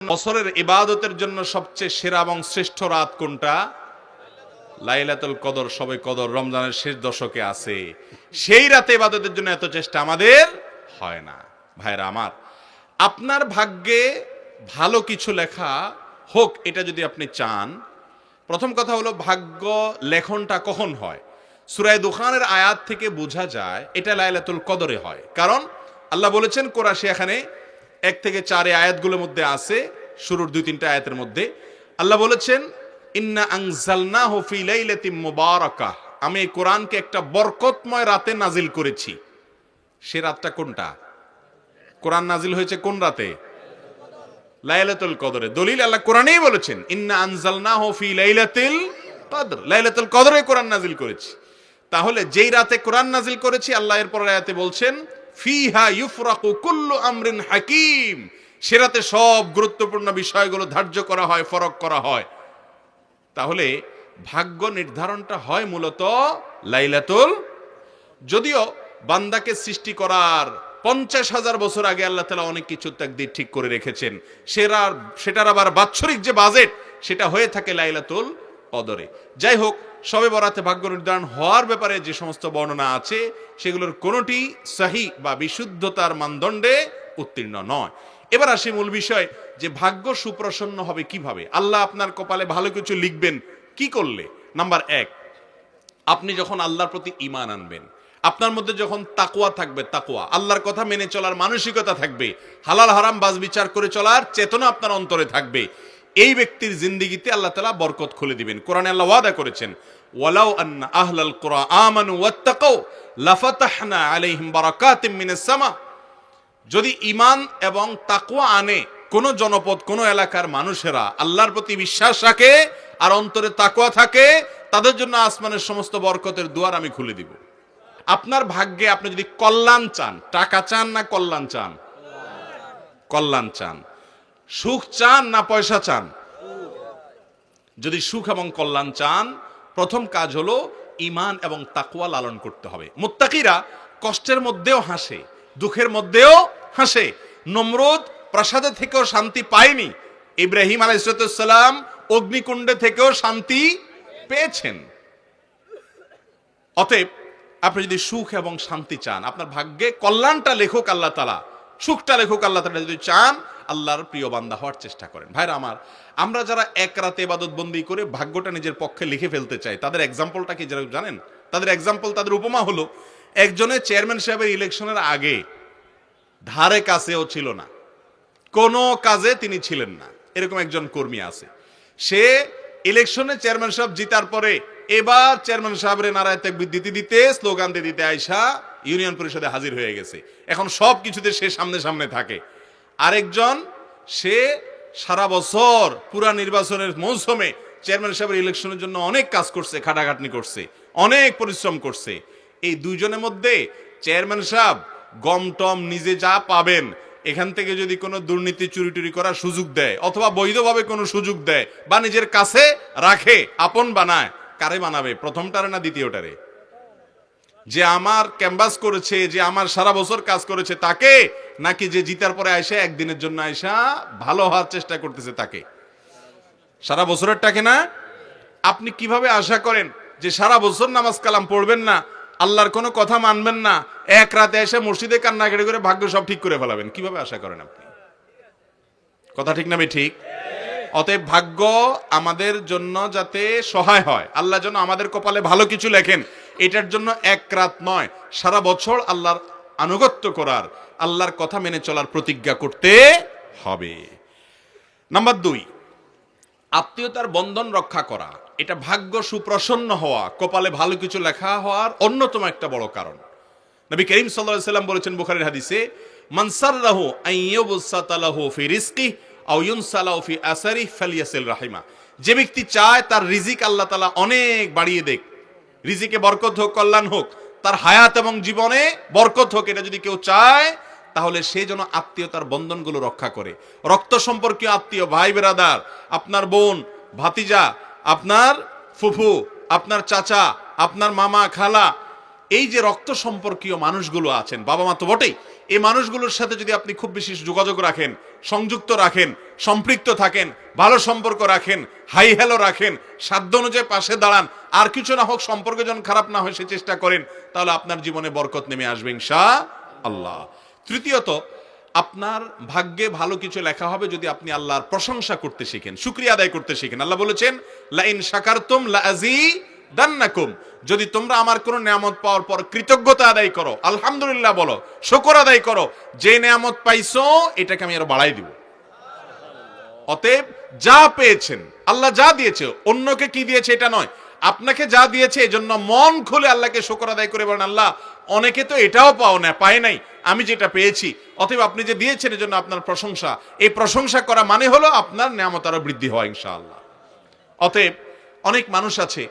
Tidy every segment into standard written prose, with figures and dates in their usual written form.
বছরের ইবাদতের জন্য সবচেয়ে সেরা এবং শ্রেষ্ঠ রাত কোনটা? লাইলাতুল কদর। সবে কদর রমজানের শেষ দশকে আছে। সেই রাতে ইবাদতের জন্য এত চেষ্টা আমাদের হয় না। ভাইরা আমার, আপনার ভাগ্যে ভালো কিছু লেখা হোক এটা যদি আপনি চান, প্রথম কথা হলো ভাগ্য লেখনটা কখন হয়? সূরা দুখানের আয়াত থেকে বোঝা যায় এটা লাইলাতুল কদরে হয়। কারণ আল্লাহ বলেছেন কোরআশে, এখানে 1 থেকে 4 আয়াতগুলোর মধ্যে আছে, শুরুর 2-3টা আয়াতের মধ্যে আল্লাহ বলেছেন ইন্না আনজালনাহু ফি লাইলাতিন মুবারাকাহ, আমি এই কোরআনকে একটা বরকতময় রাতে নাজিল করেছি। সে রাতটা কোনটা? কোরআন নাজিল হয়েছে কোন রাতে? লাইলাতুল কদরে। দলিল আল্লাহ কোরআনেই বলেছেন ইন্না আনজালনাহু ফি লাইলাতিল কদর, লাইলাতুল কদরে কোরআন নাজিল করেছি। তাহলে যেই রাতে কোরআন নাজিল করেছি, আল্লাহ এর পরের আয়াতে বলছেন ফিহা ইউফরাকু কুল্লু আমরিন হাকিম, সে রাতে সব গুরুত্বপূর্ণ বিষয়গুলো ধার্য করা হয়, ফরক করা হয়। তাহলে ভাগ্য নির্ধারণটা হয় মূলত লাইলাতুল, যদিও বান্দাকে সৃষ্টি করার 50,000 বছর আগে আল্লাহ তাআলা অনেক কিছু তাকদীর ঠিক করে রেখেছেন। সেটার আবার বাৎসরিক যে বাজেট সেটা হয়ে থাকে লাইলাতুল কদরে। যাই হোক, শবে বরাতে ভাগ্য নির্ধারণ হওয়ার ব্যাপারে যে সমস্ত বর্ণনা আছে সেগুলোর কোনোটি সহি বা বিশুদ্ধতার মানদণ্ডে উত্তীর্ণ নয়। এবার আসি মূল বিষয়, যে ভাগ্য সুপ্রসন্ন হবে কিভাবে? আল্লাহ আপনার কপালে ভালো কিছু লিখবেন কি করলে? নাম্বার 1, আপনি যখন আল্লাহর প্রতি ঈমান আনবেন, আপনার মধ্যে যখন তাকওয়া থাকবে, তাকওয়া আল্লাহর কথা মেনে চলার মানসিকতা থাকবে, হালাল হারাম বাজ বিচার করে চলার চেতনা আপনার অন্তরে থাকবে, এই ব্যক্তির জিন্দেগিতে আল্লাহ তাআলা বরকত খুলে দিবেন। কোরআনে আল্লাহ ওয়াদা করেছেন ওয়ালাউ আন্না আহলাল কুরআ আমানু ওয়াত্তাকাউ লাফাতাহনা আলাইহিম বারাকাতিম মিনাস সামা, যদি ঈমান এবং তাকওয়া আনে কোন জনপদ, কোন এলাকার মানুষেরা আল্লাহর প্রতি বিশ্বাস রাখে আর অন্তরে তাকওয়া থাকে, তাদের জন্য আসমানের সমস্ত বরকতের দুয়ার আমি খুলে দিব। আপনার ভাগ্যে আপনি যদি কল্যাণ চান, টাকা চান না কল্যাণ চান? কল্যাণ চান। সুখ চান না পয়সা চান? যদি সুখ এবং কল্যাণ চান, প্রথম কাজ হলো ঈমান এবং তাকওয়া লালন করতে হবে। মুত্তাকিরা কষ্টের মধ্যেও হাসে, দুঃখের মধ্যেও হাসে। নমরুদ প্রাসাদে থেকেও শান্তি পায়নি, ইব্রাহিম আলাইহিস সালাম অগ্নিকুণ্ডে থেকেও শান্তি পেয়েছেন। অতএব আপনি যদি সুখ এবং শান্তি চান, আপনার ভাগ্যে কল্যাণটা লেখক আল্লাহ তাআলা, সুখটা লেখক আল্লাহ তাআলা, যদি চান আল্লাহর প্রিয় বান্দা হওয়ার চেষ্টা করেন। ভাইরা আমার, আমরা যারা এক রাতে ইবাদত বন্দি করে ভাগ্যটা নিজের পক্ষে লিখে ফেলতে চাই, তাদের এক্সাম্পলটা কি জানেন? তাদের এক্সাম্পল, তাদের উপমা হলো, একজনের চেয়ারম্যান সাহেবের ইলেকশনের আগে ধারে কাছেও ছিল না, কোনো কাজে তিনি ছিলেন না, এরকম একজন কর্মী আছে। সে ইলেকশনে চেয়ারম্যান সাহেব জিতার পরে এবার চেয়ারম্যান সাহেবের নারায়ে তাকবীর দিতে দিতে, স্লোগান দিতে আইসা ইউনিয়ন পরিষদে হাজির হয়ে গেছে। এখন সব কিছুতে সে সামনে সামনে থাকে। আরেকজন, সে সারা বছর পুরা নির্বাচনের মৌসুমে চেয়ারম্যান সাহেবের ইলেকশনের জন্য অনেক কাজ করছে, খাটাখাটনি করছে, অনেক পরিশ্রম করছে। এই দুইজনের মধ্যে চেয়ারম্যান সাহেব গম টম নিজে যা পাবেন, এখান থেকে যদি কোনো দুর্নীতি চুরি টুরি করার সুযোগ দেয় অথবা বৈধভাবে কোনো সুযোগ দেয় বা নিজের কাছে রাখে, আপন বানায়, কারে বানাবে? প্রথমটারে না দ্বিতীয়টারে? যে আমার ক্যাম্পাস করেছে, যে আমার সারা বছর কাজ করেছে তাকে, নাকি যে জিতার পরে আয়সা একদিনের জন্য আয়সা ভালো হওয়ার চেষ্টা করতেছে তাকে? সারা বছরেরটাকে না? আপনি কিভাবে আশা করেন যে সারা বছর নামাজ কালাম পড়বেন না, আল্লাহর কোনো কথা মানবেন না, এক রাতে এসে মসজিদে কান্নাকাটি করে ভাগ্য সব ঠিক করে ফেলাবেন? কিভাবে আশা করেন আপনি? কথা ঠিক না ঠিক? অতএব ভাগ্য আমাদের জন্য যাতে সহায় হয়, আল্লাহ যেন আমাদের কপালে ভালো কিছু লেখেন, এটার জন্য এক রাত নয়, সারা বছর আল্লাহর আনুগত্য করার, আল্লাহর কথা মেনে চলার প্রতিজ্ঞা করতে হবে। নাম্বার 2, আত্মীয়তার বন্ধন রক্ষা করা। এটা ভাগ্য সুপ্রসন্ন হওয়া, কপালে ভালো কিছু লেখা হওয়ার অন্যতম একটা বড় কারণ। নবী করিম সাল্লাল্লাহু আলাইহি সাল্লাম বলেছেন বুখারীর হাদিসে, মান সাররাহু আন ইউবসাতা লাহু ফি রিজকিহি আও ইউনসালাহু ফি আসারিহি ফালিয়াসিল রাহিমা, যে ব্যক্তি চায় তার রিজিক আল্লাহ তাআলা অনেক বাড়িয়ে দেখ, রিজিকে বরকত হোক, কল্যাণ হোক, তার হায়াত এবং জীবনে বরকত হোক, এটা যদি কেউ চায় তাহলে সে যেন আত্মীয়তার বন্ধনগুলো রক্ষা করে। রক্ত সম্পর্কীয় আত্মীয়, ভাই বেরাদার, আপনার বোন, ভাতিজা, আপনার ফুফু, আপনার চাচা, আপনার মামা, খালা, এই যে রক্ত সম্পর্কীয় মানুষগুলো আছেন, বাবা মা তো বটেই, এই মানুষগুলোর সাথে যদি আপনি খুব বেশি যোগাযোগ রাখেন, সংযুক্ত রাখেন, সম্পৃক্ত থাকেন, ভালো সম্পর্ক রাখেন, হাই হ্যালো রাখেন, সাধ্য অনুযায়ী পাশে দাঁড়ান, আর কিছু না হোক সম্পর্ক যেন খারাপ না হয় সে চেষ্টা করেন, তাহলে আপনার জীবনে বরকত নেমে আসবে ইনশাআল্লাহ। তৃতীয়ত, আপনার ভাগ্যে ভালো কিছু লেখা হবে যদি আপনি আল্লাহর প্রশংসা করতে শিখেন, শুকরিয়া আদায় করতে শিখেন। আল্লাহ বলেছেন, লা ইন শাকারতুম লা আযীদান্নাকুম, যদি তোমরা আমার কোন নিয়ামত পাওয়ার পর কৃতজ্ঞতা আদায় করো, আলহামদুলিল্লাহ বলো, শুকর আদায় করো, যে নিয়ামত পাইছো এটাকে আমি আরো বাড়াই দিব। অতএব যা পেয়েছেন, আল্লাহ যা দিয়েছে, অন্যকে কি দিয়েছে এটা নয়, আপনাকে যা দিয়েছে এজন্য মন খুলে আল্লাহকে শুকর আদায় করে বলেন, আল্লাহ অনেকে তো এটাও পায় নাই, আমি যেটা পেয়েছি, অতএব আপনি যে দিয়েছেন এজন্য আপনার প্রশংসা। এই প্রশংসা করা মানে হলো আপনার নিয়ামত আরো বৃদ্ধি হয় ইনশাআল্লাহ। অতএব অনেক মানুষ আছে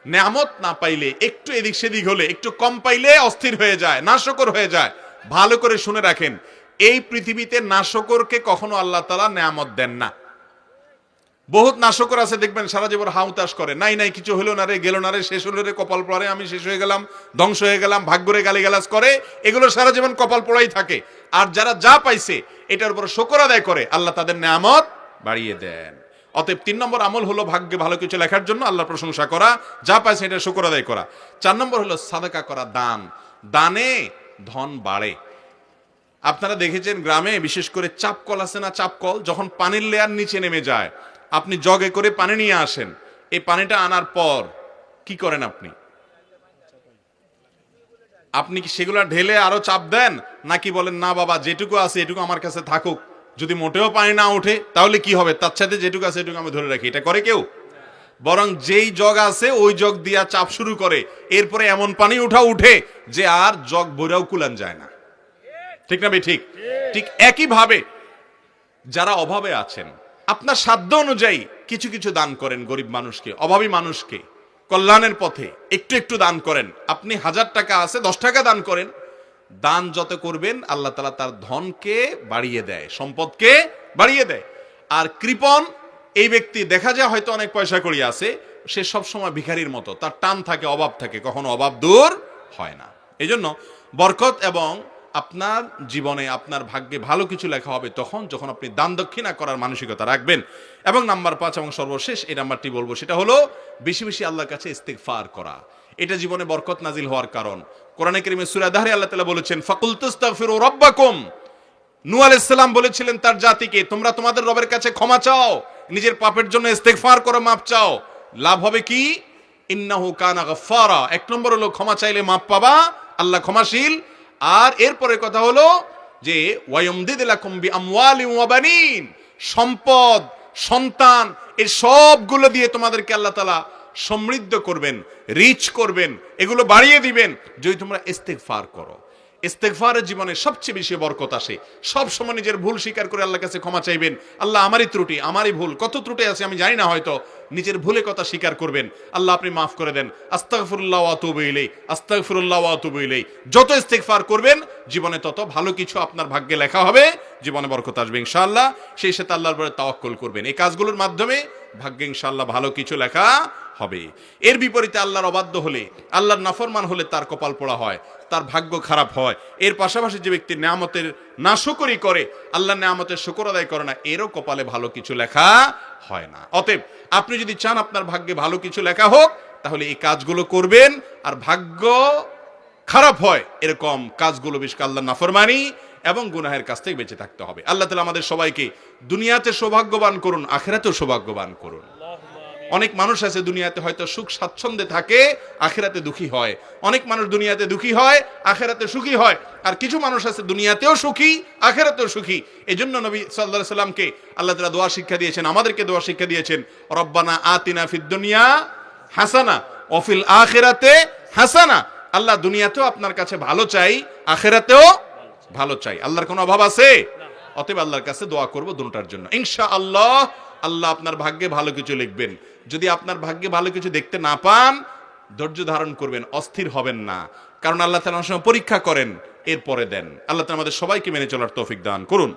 নিয়ামত না পাইলে, একটু এদিক সেদিক হলে, একটু কম পাইলে অস্থির হয়ে যায়, নাশকর হয়ে যায়। ভালো করে শুনে রাখেন, এই পৃথিবীতে নাশকরকে কখনো আল্লাহ তাআলা নিয়ামত দেন না। বহুত নাশকর আছে দেখবেন সারা জীবন হাউতাস করে, নাই নাই কিছু হলো না রে, গেল না রে, শেষ হলো রে, কপাল পড়ে, আমি শেষ হয়ে গেলাম, ধ্বংস হয়ে গেলাম, ভাগ্যরে গালিগালাজ করে, এগুলো সারা জীবন কপাল পড়াই থাকে। আর যারা যা পাইছে এটার উপর শুকর আদায় করে, আল্লাহ তাদের নিয়ামত বাড়িয়ে দেন। অতএব 3 নম্বর আমল হলো ভাগ্যে ভালো কিছু লেখার জন্য আল্লাহর প্রশংসা করা, যা পাইছে এটা শুকর আদায় করা। 4 নম্বর হলো সাদাকা করা, দান। দানে ধন বাড়ে। আপনারা দেখেছেন গ্রামে বিশেষ করে চাপকল আছে না, চাপকল যখন পানির লেয়ার নিচে নেমে যায়, আপনি জগে করে পানি নিয়ে আসেন, এই পানিটা আনার পর কি করেন আপনি? আপনি কি সেগুলো ঢেলে আরো চাপ দেন, নাকি বলেন না বাবা যেটুকু আছে এটুকু আমার কাছে থাকুক, যদি মোটেও পানি না ওঠে তাহলে কি হবে, তার সাথে যেটুকু আছে এটুকু আমি ধরে রাখি? এটা করে কেউ? বরং যেই জগ আছে ওই জগ দিয়া চাপ শুরু করে, এরপরে এমন পানি উঠে যে আর জগ ভরেও কুলান যায় না। ঠিক না ভাই? ঠিক ঠিক একই ভাবে যারা অভাবে আছেন, আপনার সাধ্য অনুযায়ী কিছু কিছু দান করেন, গরিব মানুষকে, অভাবী মানুষকে কল্যাণের পথে একটু একটু দান করেন। আপনি 1000 টাকা আছে, 10 টাকা দান করেন। দান যত করবেন আল্লাহ তাআলা তার ধনকে বাড়িয়ে দেয়, সম্পদকে বাড়িয়ে দেয়। আর কৃপণ এই ব্যক্তি দেখা যায় হয়তো অনেক পয়সা করি আছে, সে সব সময় ভিখারির মতো, তার টান থাকে, অভাব থাকে, কখনো অভাব দূর হয় না। এই জন্য বরকত এবং আপনার জীবনে আপনার ভাগ্যে ভালো কিছু লেখা হবে তখন যখন আপনি দান দক্ষিণা করার মানসিকতা রাখবেন। এবং নাম্বার 5 এবং সর্বশেষ এই নাম্বারটি বলবো, সেটা হলো বেশি বেশি আল্লাহর কাছে ইস্তিগফার করা। এটা জীবনে বরকত নাজিল হওয়ার কারণ। কোরআনে কারীমে সূরা দাহরে আল্লাহ তাআলা বলেছেন, ফাকুল তাস্তাগফিরু রাব্বাকুম। নূহ আলাইহিস সালাম বলেছিলেন তার জাতিকে, তোমরা তোমাদের রবের কাছে ক্ষমা চাও, নিজের পাপের জন্য ইস্তিগফার করো, মাপ চাও। লাভ হবে কি? ইন্নাহু কানা গাফফারা। 1 নম্বর হলো ক্ষমা চাইলে মাপ পাবা, আল্লাহ ক্ষমাশীল। আর এরপরে কথা হলো যে ওয়ায়ুমদিদ লাকুম বিআমওয়ালিন ওয়া বানিন, সম্পদ, সন্তান, এই সবগুলো দিয়ে তোমাদেরকে আল্লাহ তাআলা সমৃদ্ধ করবেন, রিচ করবেন, এগুলো বাড়িয়ে দিবেন যদি তোমরা ইস্তিগফার করো। ইস্তিগফারের জীবনে সবচেয়ে বেশি বরকত আসে। সব সময় নিজের ভুল স্বীকার করে আল্লাহর কাছে ক্ষমা চাইবেন, আল্লাহ আমারই ত্রুটি, আমারই ভুল, কত ত্রুটি আছে আমি জানি না, হয়তো নিজের ভুলে কথা স্বীকার করবেন, আল্লাহ আপনি মাফ করে দেন, আস্তাগফিরুল্লাহ ওয়া আতুবু ইলাইহি, আস্তাগফিরুল্লাহ ওয়া আতুবু ইলাইহি। যত ইস্তিগফার করবেন জীবনে তত ভালো কিছু আপনার ভাগ্যে লেখা হবে, জীবনে বরকত আসবে ইনশাআল্লাহ। সেই সাথে আল্লাহর উপরে তাওয়াক্কুল করবেন। এই কাজগুলোর মাধ্যমে ভাগ্যে ইনশাআল্লাহ ভালো কিছু লেখা হবে। এর বিপরীতে আল্লাহর অবাধ্য হলে, আল্লাহর নাফরমান হলে তার কপাল পোড়া হয়, তার ভাগ্য খারাপ হয়। এর পাশাপাশি যে ব্যক্তি নিয়ামতের নাশকরি করে, আল্লাহর নিয়ামতের শুকর আদায় করে না, এরও কপালে ভালো কিছু লেখা হয় না। অতএব আপনি যদি চান আপনার ভাগ্যে ভালো কিছু লেখা হোক, তাহলে এই কাজগুলো করবেন। আর ভাগ্য খারাপ হয় এরকম কাজগুলো বেশ আল্লাহর নাফরমানি এবং গুনাহের কাছ থেকে বেঁচে থাকতে হবে। আল্লাহ তাআলা আমাদের সবাইকে দুনিয়াতে সৌভাগ্যবান করুন, আখিরাতেও সৌভাগ্যবান করুন। অনেক মানুষ আছে দুনিয়াতে হয়তো সুখ স্বাচ্ছন্দ্যে থাকে, আখিরাতে দুঃখী হয়। অনেক মানুষ দুনিয়াতে দুঃখী হয়, আখিরাতে সুখী হয়। আর কিছু মানুষ আছে দুনিয়াতেও সুখী, আখিরাতেও সুখী। এজন্য নবী সাল্লাল্লাহু আলাইহি সাল্লামকে আল্লাহ তাআলা দোয়া শিক্ষা দিয়েছেন, আমাদেরকে দোয়া শিক্ষা দিয়েছেন, রব্বানা আতিনা ফিদ দুনিয়া হাসানা ওয়া ফিল আখিরাতে হাসানা। আল্লাহ দুনিয়াতেও আপনার কাছে ভালো চাই, আখিরাতেও ভালো চাই। আল্লাহর কোনো অভাব আছে? অতএব আল্লাহর কাছে দোয়া করব দুটোটার জন্য ইনশাআল্লাহ। আল্লাহ আপনার ভাগ্যে ভালো কিছু লিখবেন। যদি আপনার ভাগ্যে ভালো কিছু দেখতে না পান, ধৈর্য ধারণ করবেন, অস্থির হবেন না, কারণ আল্লাহ তাআলা অনেক সময় পরীক্ষা করেন, এরপরে দেন। আল্লাহ তাআলা আমাদের সবাইকে মেনে চলার তৌফিক দান করুন।